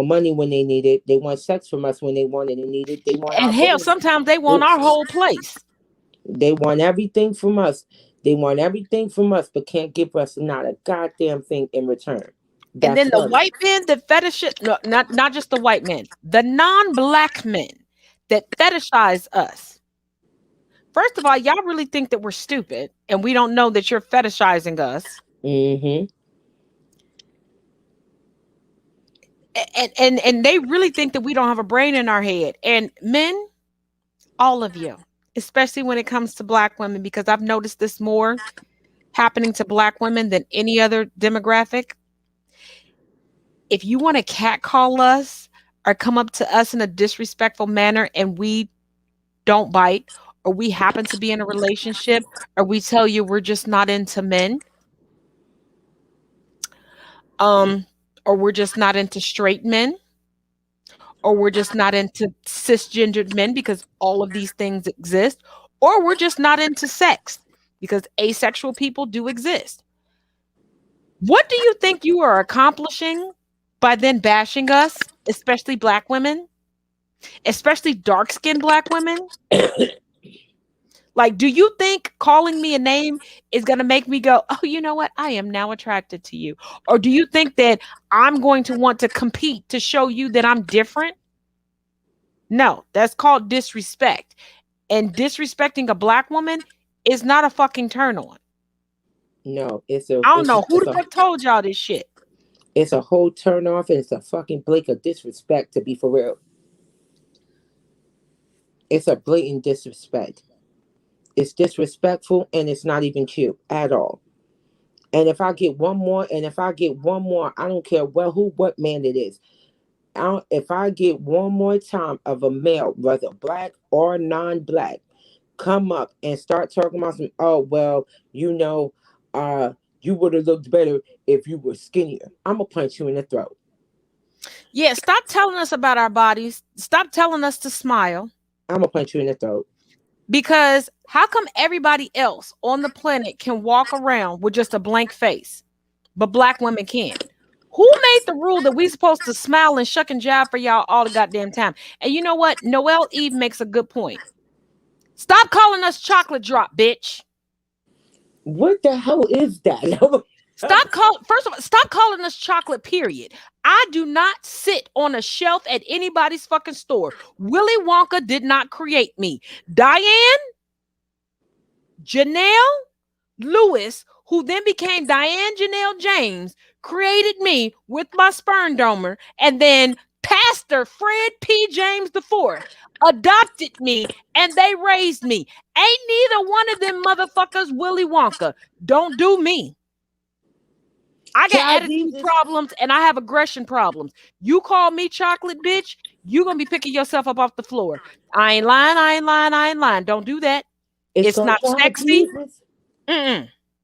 money when they need it. They want sex from us when they want it and need it. Sometimes they want our whole place. They want everything from us. But can't give us not a goddamn thing in return. And then the white men that not just the white men, the non-black men that fetishize us. First of all, y'all really think that we're stupid and we don't know that you're fetishizing us. Mm-hmm. And they really think that we don't have a brain in our head. And men, all of you, especially when it comes to black women, because I've noticed this more happening to black women than any other demographic. If you want to catcall us or come up to us in a disrespectful manner and we don't bite, or we happen to be in a relationship, or we tell you we're just not into men, or we're just not into straight men, or we're just not into cisgendered men because all of these things exist, or we're just not into sex because asexual people do exist. What do you think you are accomplishing by then bashing us, especially black women, especially dark-skinned black women? Like, do you think calling me a name is going to make me go, oh, you know what? I am now attracted to you. Or do you think that I'm going to want to compete to show you that I'm different? No, that's called disrespect. And disrespecting a black woman is not a fucking turn on. No, I don't know who the fuck told y'all this shit. It's a whole turn off, and it's a fucking blink of disrespect, to be for real. It's a blatant disrespect. It's disrespectful, and it's not even cute at all. And if I get one more, I don't care what man it is. If I get one more time of a male, whether black or non-black, come up and start talking about some, oh, well, you would have looked better if you were skinnier, I'm going to punch you in the throat. Yeah, stop telling us about our bodies. Stop telling us to smile. I'm going to punch you in the throat. Because how come everybody else on the planet can walk around with just a blank face, but black women can't? Who made the rule that we supposed to smile and shuck and jive for y'all all the goddamn time? And you know what? Noelle Eve makes a good point. Stop calling us chocolate drop, bitch. What the hell is that? Stop calling us chocolate, period. I do not sit on a shelf at anybody's fucking store. Willy Wonka did not create me. Diane, Janelle Lewis, who then became Diane Janelle James, created me with my sperm donor, and then Pastor Fred P. James IV adopted me, and they raised me. Ain't neither one of them motherfuckers Willy Wonka. Don't do me. I got attitude problems and I have aggression problems. You call me chocolate, bitch, you gonna be picking yourself up off the floor. I ain't lying. Don't do that. It's not sexy.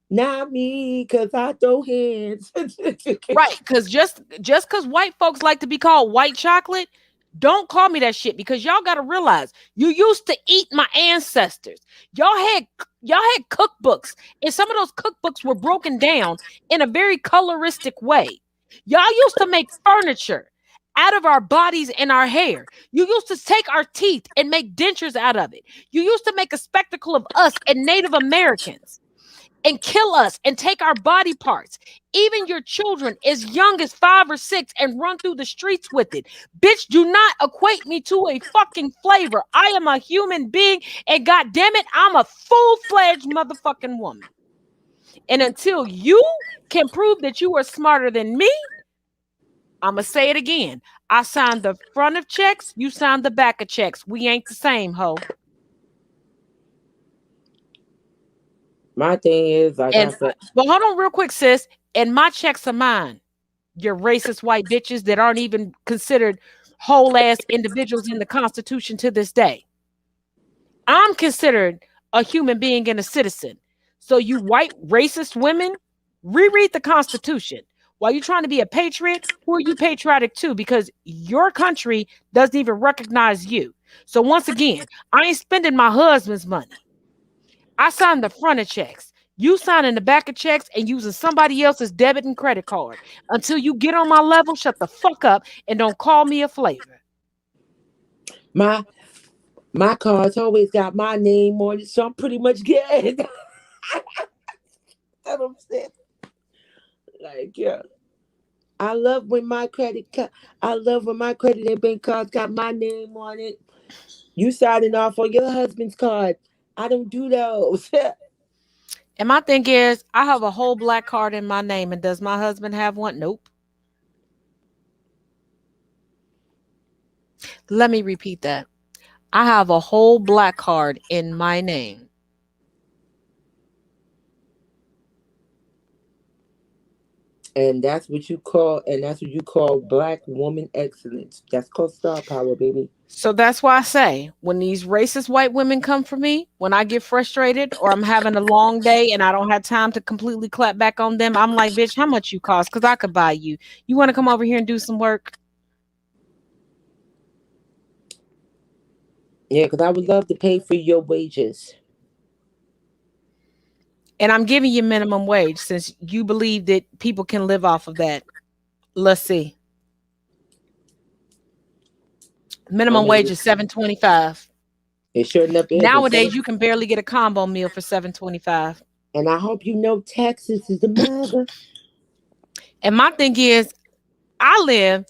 Not me, because I throw hands. Right, because just because white folks like to be called white chocolate, don't call me that shit, because y'all got to realize you used to eat my ancestors. Y'all had cookbooks, and some of those cookbooks were broken down in a very coloristic way. Y'all used to make furniture out of our bodies and our hair. You used to take our teeth and make dentures out of it. You used to make a spectacle of us and Native Americans and kill us and take our body parts, even your children as young as 5 or 6, and run through the streets with it. Bitch, do not equate me to a fucking flavor. I am a human being, and goddamn it, I'm a full-fledged motherfucking woman. And until you can prove that you are smarter than me, I'm going to say it again. I signed the front of checks, you signed the back of checks. We ain't the same, ho. My thing is, like I said, well, hold on real quick, sis. And my checks are mine. You're racist white bitches that aren't even considered whole ass individuals in the Constitution to this day. I'm considered a human being and a citizen. So you white racist women, reread the Constitution. While you're trying to be a patriot, who are you patriotic to? Because your country doesn't even recognize you. So once again, I ain't spending my husband's money. I signed the front of checks. You signing the back of checks and using somebody else's debit and credit card. Until you get on my level, shut the fuck up and don't call me a flavor. My cards always got my name on it, so I'm pretty much good. That's what I'm saying. Like, yeah. I love when my credit and bank cards got my name on it. You signing off on your husband's card. I don't do those. And my thing is, I have a whole black card in my name, and does my husband have one? Nope. Let me repeat that. I have a whole black card in my name. And that's what you call black woman excellence. That's called star power, baby. So that's why I say when these racist white women come for me, when I get frustrated or I'm having a long day and I don't have time to completely clap back on them, I'm like, bitch, how much you cost? Because I could buy you. You want to come over here and do some work? Yeah, because I would love to pay for your wages. And I'm giving you minimum wage since you believe that people can live off of that. Let's see. Minimum wage is $7.25. It sure enough is. Nowadays, you can barely get a combo meal for $7.25. And I hope you know Texas is the mother. And my thing is, I live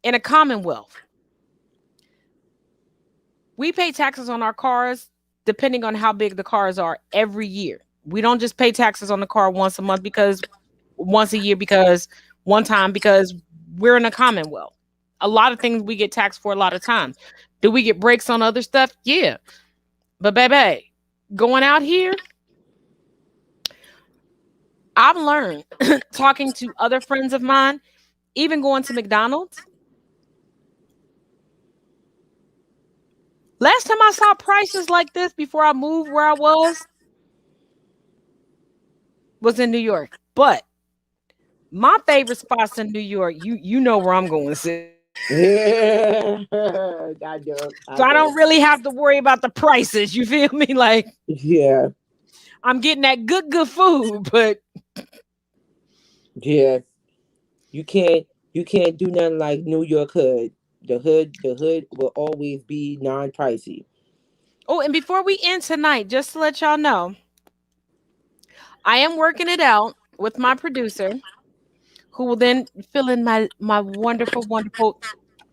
in a commonwealth. We pay taxes on our cars depending on how big the cars are every year. We don't just pay taxes on the car once a month once a year because one time because we're in a commonwealth. A lot of things we get taxed for a lot of times. Do we get breaks on other stuff? Yeah. But baby, going out here, I've learned talking to other friends of mine, even going to McDonald's. Last time I saw prices like this before I moved where I was in New York. But my favorite spots in New York, you know where I'm going to sit. Yeah, I don't really have to worry about the prices. You feel me? Like, yeah, I'm getting that good food, but yeah, you can't do nothing like New York hood. The hood will always be non-pricey. Oh, and before we end tonight, just to let y'all know, I am working it out with my producer, who will then fill in my wonderful,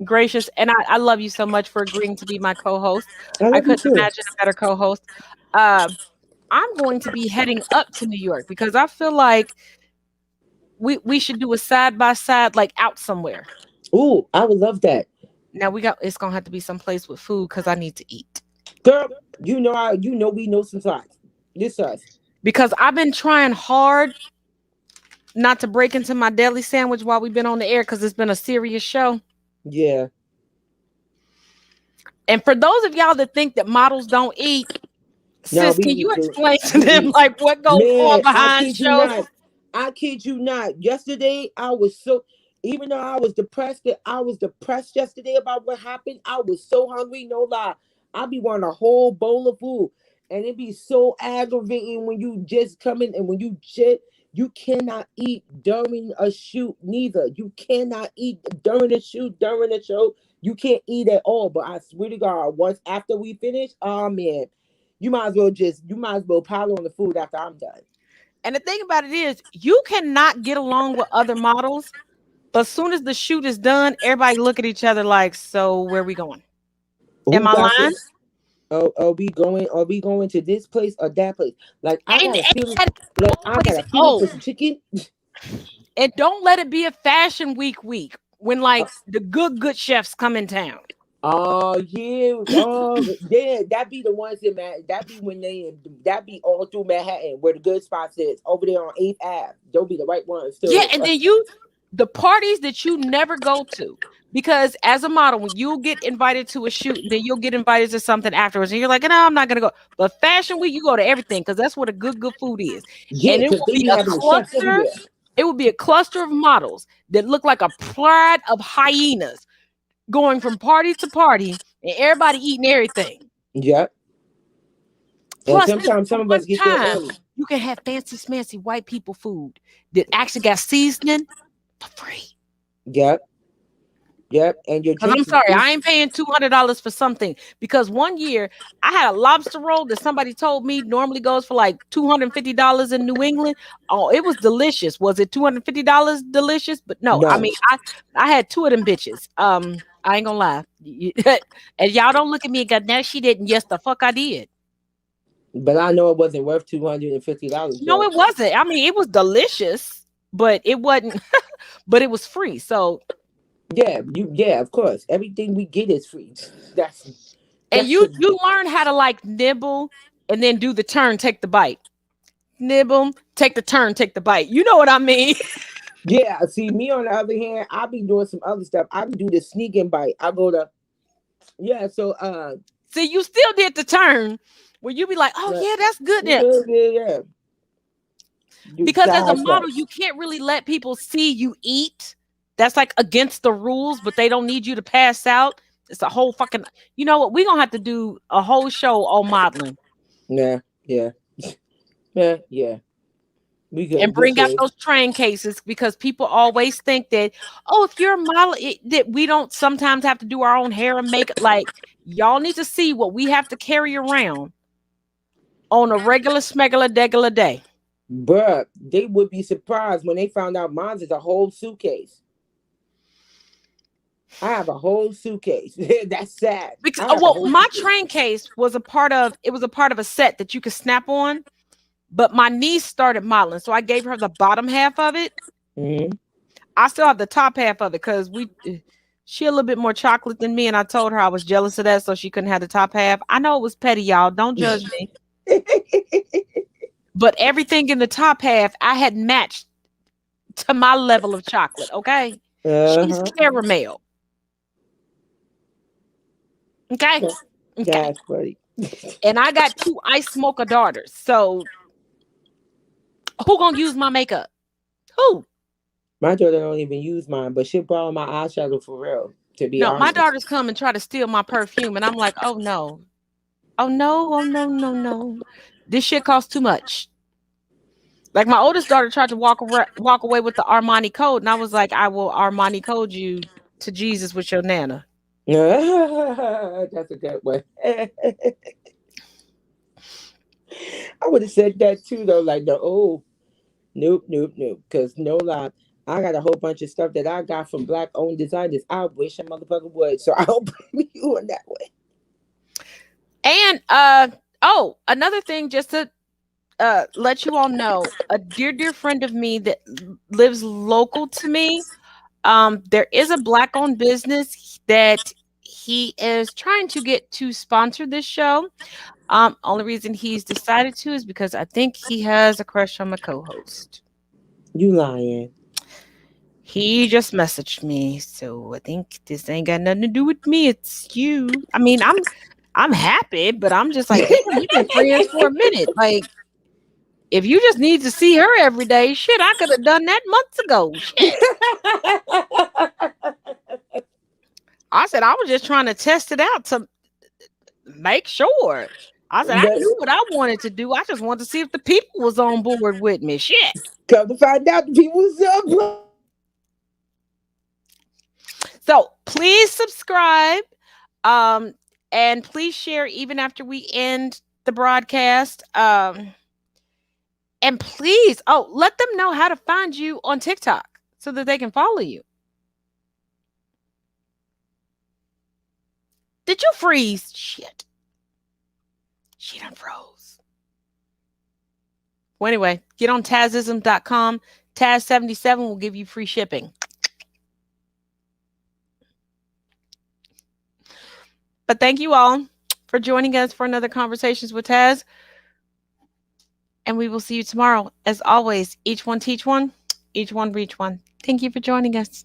gracious, and I love you so much for agreeing to be my co-host. I couldn't imagine a better co-host. I'm going to be heading up to New York because I feel like we should do a side by side, like out somewhere. Ooh, I would love that. Now it's gonna have to be someplace with food because I need to eat. Girl, we know some spots. This us. Because I've been trying hard not to break into my deli sandwich while we've been on the air because it's been a serious show. Yeah. And for those of y'all that think that models don't eat, sis, can you explain to them like what goes on behind shows? I kid you not. Yesterday, even though I was depressed yesterday about what happened, I was so hungry, no lie. I'd be wanting a whole bowl of food. And it'd be so aggravating when you just come in and when you cannot eat during a shoot neither. You cannot eat during a shoot, during a show. You can't eat at all. But I swear to God, once after we finish, oh man, you might as well pile on the food after I'm done. And the thing about it is, you cannot get along with other models, but as soon as the shoot is done, everybody look at each other like, so where are we going? Am I lying? Are we going to this place or that place? Like I got a feeling for some chicken. And don't let it be a fashion week when like the good chefs come in town. Oh yeah, that be the ones that be when that be all through Manhattan where the good spots is over there on 8th Ave. They'll be the right ones too. Yeah, and then the parties that you never go to. Because as a model, when you get invited to a shoot, then you'll get invited to something afterwards, and you're like, "No, I'm not gonna go." But Fashion Week, you go to everything because that's where the good food is. Yeah, and it will be a cluster. It will be a cluster of models that look like a pride of hyenas going from party to party, and everybody eating everything. Yep. Plus, sometimes some of us get there early. You can have fancy, smancy white people food that actually got seasoning for free. Yep. Yep, and I'm sorry, I ain't paying $200 for something because one year I had a lobster roll that somebody told me normally goes for like $250 in New England. Oh, it was delicious. Was it $250 delicious? But no, I mean I had two of them bitches. I ain't gonna lie, and y'all don't look at me and go, "No, she didn't." Yes, the fuck I did. But I know it wasn't worth $250. No, it wasn't. I mean, it was delicious, but it wasn't. But it was free, so. Yeah, of course. Everything we get is free. That's you learn how to like nibble and then do the turn, take the bite. Nibble, take the turn, take the bite. You know what I mean? Yeah, see, me on the other hand, I be doing some other stuff. I be do the sneak and bite. I go to, yeah, so, See, you still did the turn where you be like, oh, yeah, that's good. yeah. Because as a model, you can't really let people see you eat. That's like against the rules, but they don't need you to pass out. It's a whole fucking, you know what? We're going to have to do a whole show on modeling. Yeah. We could, and bring out those train cases, because people always think that, oh, if you're a model, that we don't sometimes have to do our own hair and makeup. Like, y'all need to see what we have to carry around on a regular smegular degular day. Bruh, they would be surprised when they found out mine is a whole suitcase. I have a whole suitcase. That's sad. Because my train case was a part of a set that you could snap on, but my niece started modeling, so I gave her the bottom half of it. Mm-hmm. I still have the top half of it because she a little bit more chocolate than me, and I told her I was jealous of that, so she couldn't have the top half. I know it was petty, y'all. Don't judge me. But everything in the top half, I had matched to my level of chocolate. Okay, she's caramel. Okay. That's funny. And I got 2 ice mocha daughters. So who gonna use my makeup? Who? My daughter don't even use mine, but she'll borrow my eyeshadow for real. To be honest, my daughters come and try to steal my perfume, and I'm like, oh no, no. This shit costs too much. Like, my oldest daughter tried to walk away with the Armani code, and I was like, I will Armani code you to Jesus with your nana. That's a good one. I would have said that too, though. Like, nope. Because no lie, I got a whole bunch of stuff that I got from Black-owned designers. I wish a motherfucker would. So I don't blame you in that way. And another thing, just to let you all know, a dear friend of me that lives local to me, there is a Black-owned business that he is trying to get to sponsor this show. Only reason he's decided to is because I think he has a crush on my co-host. You lying. He just messaged me, so I think this ain't got nothing to do with me. It's you. I mean, I'm happy, but I'm just like, you've been friends for a minute. Like, if you just need to see her every day, shit, I could have done that months ago. Shit. I said I was just trying to test it out to make sure. I said I knew what I wanted to do. I just wanted to see if the people was on board with me. Shit. Come to find out, the people was on board. So please subscribe, and please share even after we end the broadcast. And please, let them know how to find you on TikTok so that they can follow you. Did you freeze? Shit. She done froze. Well, anyway, get on Tazism.com. Taz77 will give you free shipping. But thank you all for joining us for another Conversations with Taz. And we will see you tomorrow. As always, each one teach one, each one reach one. Thank you for joining us.